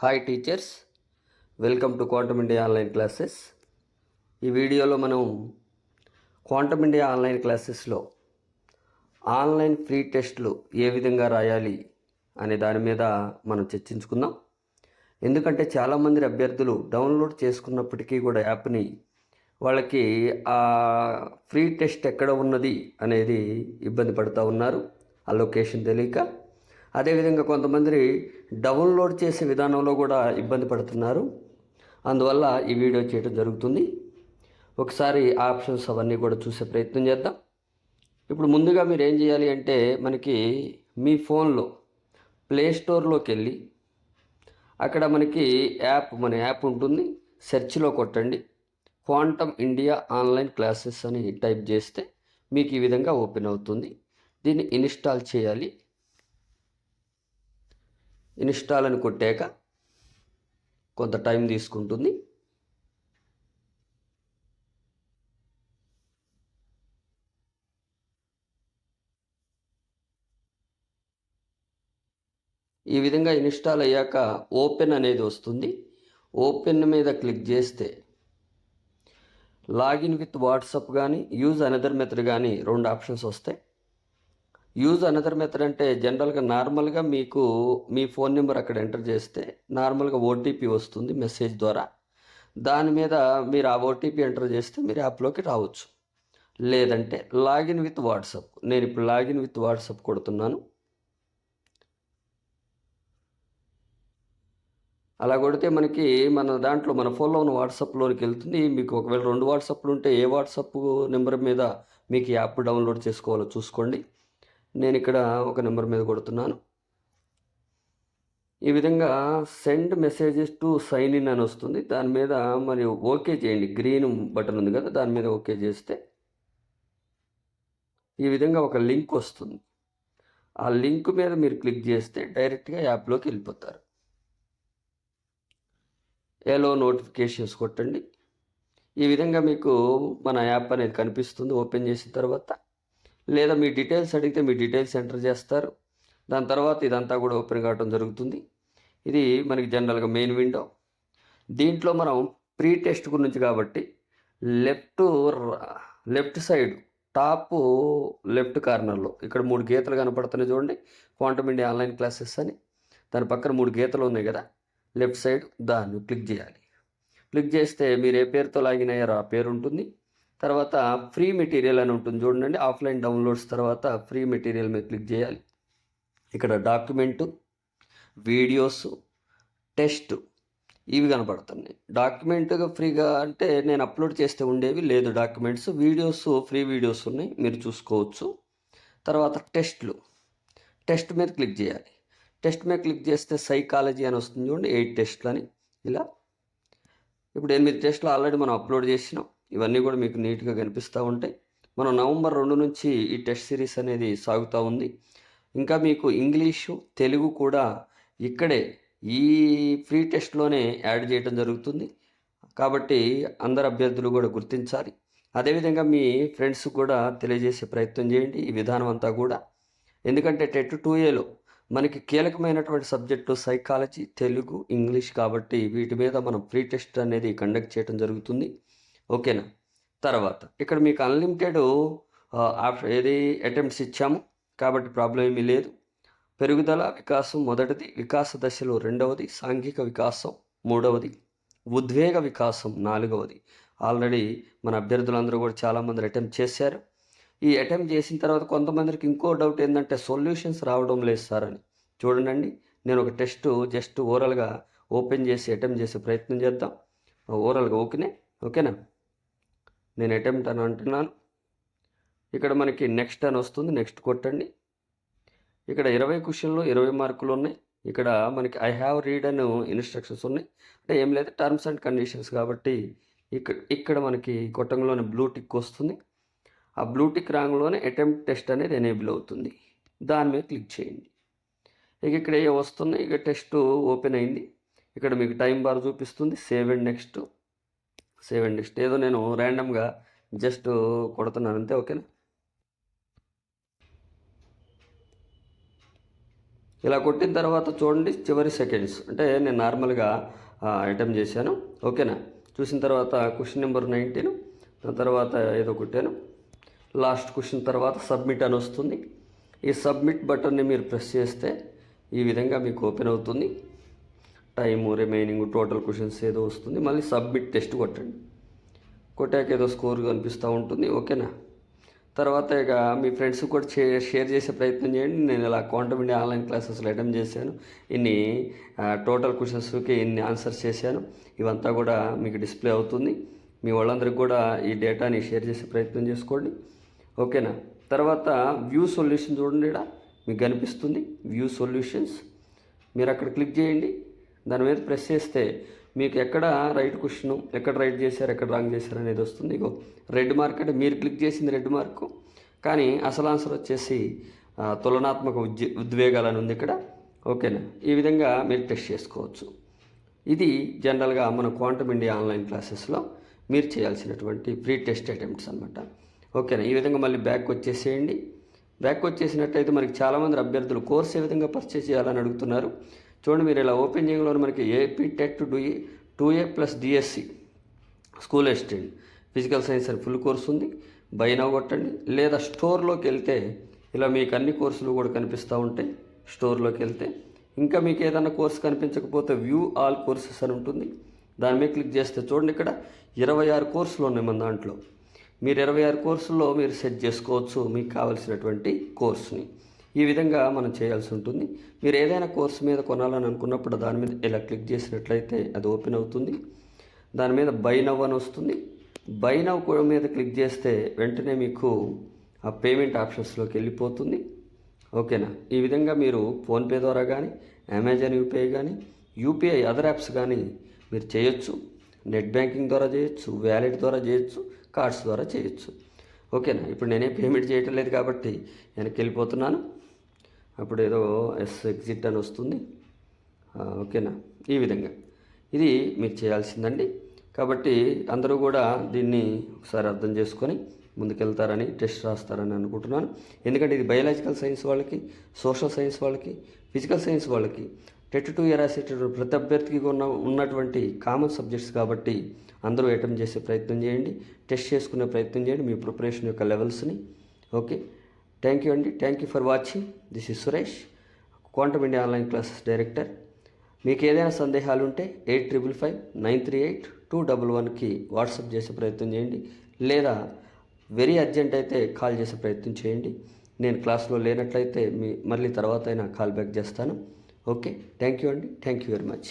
Hi teachers, welcome to quantum India online classes. ఈ వీడియోలో మనం క్వాంటమ్ ఇండియా ఆన్లైన్ క్లాసెస్లో ఆన్లైన్ ఫ్రీ టెస్ట్లు ఏ విధంగా రాయాలి అనే దాని మీద మనం చర్చించుకుందాం. ఎందుకంటే చాలామంది అభ్యర్థులు డౌన్లోడ్ చేసుకున్నప్పటికీ కూడా యాప్ని వాళ్ళకి ఆ ఫ్రీ టెస్ట్ ఎక్కడ ఉన్నది అనేది ఇబ్బంది పడుతూ ఉన్నారు, ఆ లొకేషన్ తెలియక. అదేవిధంగా కొంతమంది డౌన్లోడ్ చేసే విధానంలో కూడా ఇబ్బంది పడుతున్నారు. అందువల్ల ఈ వీడియో చేయడం జరుగుతుంది. ఒకసారి ఆప్షన్స్ అవన్నీ కూడా చూసే ప్రయత్నం చేద్దాం. ఇప్పుడు ముందుగా మీరు ఏం చేయాలి అంటే, మనకి మీ ఫోన్లో ప్లే స్టోర్లోకి వెళ్ళి అక్కడ మనకి మన యాప్ ఉంటుంది. సెర్చ్లో కొట్టండి, క్వాంటమ్ ఇండియా ఆన్లైన్ క్లాసెస్ అని టైప్ చేస్తే మీకు ఈ విధంగా ఓపెన్ అవుతుంది. దీన్ని ఇన్స్టాల్ చేయాలి. ఇన్స్టాల్ అని కొట్టాక కొంత టైం తీసుకుంటుంది. ఈ విధంగా ఇన్స్టాల్ అయ్యాక ఓపెన్ అనేది వస్తుంది. ఓపెన్ మీద క్లిక్ చేస్తే లాగిన్ విత్ వాట్సాప్ కానీ యూజ్ అనదర్ మెథడ్ కానీ రెండు ఆప్షన్స్ వస్తాయి. యూజ్ అనదర్ మెథడ్ అంటే జనరల్గా నార్మల్గా మీకు మీ ఫోన్ నెంబర్ అక్కడ ఎంటర్ చేస్తే నార్మల్గా ఓటీపీ వస్తుంది మెసేజ్ ద్వారా. దాని మీద మీరు ఆ ఓటీపీ ఎంటర్ చేస్తే మీరు యాప్లోకి రావచ్చు. లేదంటే లాగిన్ విత్ వాట్సాప్, నేను ఇప్పుడు లాగిన్ విత్ వాట్సాప్ కొడుతున్నాను. అలా కొడితే మనకి మన దాంట్లో మన ఫోన్లో ఉన్న వాట్సాప్లోకి వెళ్తుంది. మీకు ఒకవేళ 2 వాట్సాప్లు ఉంటే ఏ వాట్సాప్ నెంబర్ మీద మీకు యాప్ డౌన్లోడ్ చేసుకోవాలో చూసుకోండి. నేను ఇక్కడ ఒక నెంబర్ మీద కొడుతున్నాను. ఈ విధంగా send messages to sign in అని వస్తుంది. దాని మీద మరి ఓకే చేయండి. గ్రీన్ బటన్ ఉంది కదా, దాని మీద ఓకే చేస్తే ఈ విధంగా ఒక లింక్ వస్తుంది. ఆ లింక్ మీద మీరు క్లిక్ చేస్తే డైరెక్ట్గా యాప్లోకి వెళ్ళిపోతారు. ఎలో నోటిఫికేషన్స్ కొట్టండి. ఈ విధంగా మీకు మన యాప్ అనేది కనిపిస్తుంది ఓపెన్ చేసిన తర్వాత. లేదా మీ డీటెయిల్స్ అడిగితే మీ డీటెయిల్స్ ఎంటర్ చేస్తారు. దాని తర్వాత ఇదంతా కూడా ఓపెన్ కావడం జరుగుతుంది. ఇది మనకి జనరల్గా మెయిన్ విండో. దీంట్లో మనం ప్రీ టెస్ట్ గురించి కాబట్టి లెఫ్ట్ సైడ్ టాప్ లెఫ్ట్ కార్నర్లో ఇక్కడ 3 గీతలు కనపడుతున్నాయి చూడండి, క్వాంటమ్ ఇండియా ఆన్లైన్ క్లాసెస్ అని. దాని పక్కన 3 గీతలు ఉన్నాయి కదా లెఫ్ట్ సైడ్, దాన్ని క్లిక్ చేయాలి. క్లిక్ చేస్తే మీరు ఏ పేరుతో లాగిన్ అయ్యారో ఆ పేరు ఉంటుంది. తర్వాత ఫ్రీ మెటీరియల్ అని ఉంటుంది చూడండి, ఆఫ్లైన్ డౌన్లోడ్స్ తర్వాత ఫ్రీ మెటీరియల్ మీద క్లిక్ చేయాలి. ఇక్కడ డాక్యుమెంటు, వీడియోస్, టెస్ట్ ఇవి కనపడుతున్నాయి. డాక్యుమెంట్గా ఫ్రీగా అంటే నేను అప్లోడ్ చేస్తే ఉండేవి, లేదు డాక్యుమెంట్స్. వీడియోస్ ఫ్రీ వీడియోస్ ఉన్నాయి, మీరు చూసుకోవచ్చు. తర్వాత టెస్ట్ మీద క్లిక్ చేయాలి. టెస్ట్ మీద క్లిక్ చేస్తే సైకాలజీ అని వస్తుంది చూడండి, 8 టెస్ట్లు అని. ఇలా ఇప్పుడు 8 టెస్టులు ఆల్రెడీ మనం అప్లోడ్ చేసినాం. ఇవన్నీ కూడా మీకు నీట్గా కనిపిస్తూ ఉంటాయి. మనం నవంబర్ 2 నుంచి ఈ టెస్ట్ సిరీస్ అనేది సాగుతూ ఉంది. ఇంకా మీకు ఇంగ్లీషు, తెలుగు కూడా ఇక్కడే ఈ ఫ్రీ టెస్ట్లోనే యాడ్ చేయడం జరుగుతుంది. కాబట్టి అందరు అభ్యర్థులు కూడా గుర్తించాలి. అదేవిధంగా మీ ఫ్రెండ్స్ కూడా తెలియజేసే ప్రయత్నం చేయండి ఈ విధానం అంతా కూడా. ఎందుకంటే టెట్ 2Aలో మనకి కీలకమైనటువంటి సబ్జెక్టు సైకాలజీ, తెలుగు, ఇంగ్లీష్ కాబట్టి వీటి మీద మనం ఫ్రీ టెస్ట్ అనేది కండక్ట్ చేయడం జరుగుతుంది. ఓకేనా? తర్వాత ఇక్కడ మీకు అన్లిమిటెడ్ అటెంప్ట్స్ ఇచ్చాము కాబట్టి ప్రాబ్లం ఏమీ లేదు. పెరుగుదల వికాసం మొదటిది, వికాస దశలో రెండవది, సాంఘిక వికాసం మూడవది, ఉద్వేగ వికాసం నాలుగవది. ఆల్రెడీ మన అభ్యర్థులందరూ కూడా చాలామంది అటెంప్ట్ చేశారు. ఈ అటెంప్ట్ చేసిన తర్వాత కొంతమందికి ఇంకో డౌట్ ఏంటంటే సొల్యూషన్స్ రావడం లేదు సార్ అని. చూడండి, నేను ఒక టెస్ట్ జస్ట్ ఓరల్గా ఓపెన్ చేసి అటెంప్ట్ చేసే ప్రయత్నం చేద్దాం. ఓరల్గా ఓకేనా? నేను అటెంప్ట్ అని అంటున్నాను. ఇక్కడ మనకి నెక్స్ట్ అని వస్తుంది, నెక్స్ట్ కొట్టండి. ఇక్కడ 20 క్వశ్చన్లు 20 మార్కులు ఉన్నాయి. ఇక్కడ మనకి ఐ హ్యావ్ రీడ్ అని ఇన్స్ట్రక్షన్స్ ఉన్నాయి. అంటే ఏం లేదు, టర్మ్స్ అండ్ కండిషన్స్ కాబట్టి ఇక్కడ మనకి కొట్టంలోనే బ్లూ టిక్ వస్తుంది. ఆ బ్లూ టిక్ రాంగ్లోనే అటెంప్ట్ టెస్ట్ అనేది ఎనేబుల్ అవుతుంది. దాని మీద క్లిక్ చేయండి. ఇక్కడ ఏ వస్తున్నాయి, ఇక టెస్ట్ ఓపెన్ అయింది. ఇక్కడ మీకు టైం బార్ చూపిస్తుంది. సేవ్ అండ్ నెక్స్ట్ ఏదో నేను ర్యాండమ్గా జస్ట్ కొడుతున్నాను అంతే. ఓకేనా? ఇలా కొట్టిన తర్వాత చూడండి చివరి సెకండ్స్ అంటే నేను నార్మల్గా అటెంప్ట్ చేశాను. ఓకేనా, చూసిన తర్వాత క్వశ్చన్ నెంబర్ 19 దాని తర్వాత ఏదో కొట్టాను. లాస్ట్ క్వశ్చన్ తర్వాత సబ్మిట్ అని వస్తుంది. ఈ సబ్మిట్ బటన్ని మీరు ప్రెస్ చేస్తే ఈ విధంగా మీకు ఓపెన్ అవుతుంది. టైము రిమైనింగ్ టోటల్ క్వశ్చన్స్ ఏదో వస్తుంది. మళ్ళీ సబ్మిట్ టెస్ట్ కొట్టండి. కొట్టాక ఏదో స్కోర్ కనిపిస్తూ ఉంటుంది. ఓకేనా, తర్వాత ఇక మీ ఫ్రెండ్స్ కూడా షేర్ చేసే ప్రయత్నం చేయండి. నేను ఇలా క్వాంటమ్ ఇండియా ఆన్లైన్ క్లాసెస్లో అటెంప్ట్ చేశాను. ఇన్ని టోటల్ క్వశ్చన్స్కి ఇన్ని ఆన్సర్స్ చేశాను. ఇవంతా కూడా మీకు డిస్ప్లే అవుతుంది. మీ వాళ్ళందరికీ కూడా ఈ డేటాని షేర్ చేసే ప్రయత్నం చేసుకోండి. ఓకేనా, తర్వాత వ్యూ సొల్యూషన్ చూడండి, ఇక్కడ మీకు కనిపిస్తుంది వ్యూ సొల్యూషన్స్. మీరు అక్కడ క్లిక్ చేయండి. దాని మీద ప్రెస్ చేస్తే మీకు ఎక్కడ రైట్ క్వశ్చన్, ఎక్కడ రైట్ చేశారు, ఎక్కడ రాంగ్ చేశారు అనేది వస్తుంది. ఇగో రెడ్ మార్క్ అంటే మీరు క్లిక్ చేసింది రెడ్ మార్కు, కానీ అసలు ఆన్సర్ వచ్చేసి తులనాత్మక ఉద్వేగాలని ఉంది ఇక్కడ. ఓకేనా, ఈ విధంగా మీరు టెస్ట్ చేసుకోవచ్చు. ఇది జనరల్గా మన క్వాంటమ్ ఇండియా ఆన్లైన్ క్లాసెస్లో మీరు చేయాల్సినటువంటి ప్రీ టెస్ట్ అటెంప్ట్స్ అనమాట. ఓకేనా, ఈ విధంగా మళ్ళీ బ్యాక్ వచ్చేసేయండి. బ్యాక్ వచ్చేసినట్టయితే మనకి చాలామంది అభ్యర్థులు కోర్స్ ఏ విధంగా పర్చేస్ చేయాలని అడుగుతున్నారు. చూడండి, మీరు ఇలా ఓపెన్ చేయడంలో మనకి AP TET 2A plus DSC school assistant physical science అని ఫుల్ కోర్స్ ఉంది. బై నౌ కొట్టండి. లేదా స్టోర్లోకి వెళ్తే ఇలా మీకు అన్ని కోర్సులు కూడా కనిపిస్తూ ఉంటాయి. స్టోర్లోకి వెళ్తే ఇంకా మీకు ఏదైనా కోర్స్ కనిపించకపోతే వ్యూ ఆల్ కోర్సెస్ అని ఉంటుంది. దాని మీద క్లిక్ చేస్తే చూడండి, ఇక్కడ 26 కోర్సులు ఉన్నాయి మన దాంట్లో. మీరు 26 కోర్సుల్లో మీరు సెట్ చేసుకోవచ్చు మీకు కావాల్సినటువంటి కోర్సుని. ఈ విధంగా మనం చేయాల్సి ఉంటుంది. మీరు ఏదైనా కోర్సు మీద కొనాలని అనుకున్నప్పుడు దాని మీద ఇలా క్లిక్ చేసినట్లయితే అది ఓపెన్ అవుతుంది. దాని మీద బై నవ్ అని వస్తుంది. బై నవ్ మీద క్లిక్ చేస్తే వెంటనే మీకు ఆ పేమెంట్ ఆప్షన్స్లోకి వెళ్ళిపోతుంది. ఓకేనా, ఈ విధంగా మీరు ఫోన్పే ద్వారా కానీ, అమెజాన్ యూపీఐ కానీ, యూపీఐ అదర్ యాప్స్ కానీ మీరు చేయొచ్చు. నెట్ బ్యాంకింగ్ ద్వారా చేయొచ్చు, వ్యాలెట్ ద్వారా చేయొచ్చు, కార్డ్స్ ద్వారా చేయొచ్చు. ఓకేనా, ఇప్పుడు నేనే పేమెంట్ చేయటం లేదు కాబట్టి వెనక్కి వెళ్ళిపోతున్నాను. అప్పుడు ఏదో ఎగ్జిట్ అని వస్తుంది. ఓకేనా, ఈ విధంగా ఇది మీరు చేయాల్సిందండి. కాబట్టి అందరూ కూడా దీన్ని ఒకసారి అర్థం చేసుకొని ముందుకెళ్తారని, టెస్ట్ రాస్తారని అనుకుంటున్నాను. ఎందుకంటే ఇది బయాలజికల్ సైన్స్ వాళ్ళకి, సోషల్ సైన్స్ వాళ్ళకి, ఫిజికల్ సైన్స్ వాళ్ళకి టెట్ 2 రాసేటటువంటి ప్రతి అభ్యర్థికి ఉన్నటువంటి కామన్ సబ్జెక్ట్స్ కాబట్టి అందరూ అటెంప్ట్ చేసే ప్రయత్నం చేయండి. టెస్ట్ చేసుకునే ప్రయత్నం చేయండి మీ ప్రిపరేషన్ యొక్క లెవెల్స్ని. ఓకే, థ్యాంక్ యూ అండి. Thank you for watching. This is Suresh, quantum India online classes director. మీకు ఏదైనా సందేహాలు ఉంటే 8555-938-211కి వాట్సాప్ చేసే ప్రయత్నం చేయండి. లేదా వెరీ అర్జెంట్ అయితే కాల్ చేసే ప్రయత్నం చేయండి. నేను క్లాస్లో లేనట్లయితే మళ్ళీ తర్వాత అయినా కాల్ బ్యాక్ చేస్తాను. ఓకే, థ్యాంక్ యూ అండి. Thank you very much.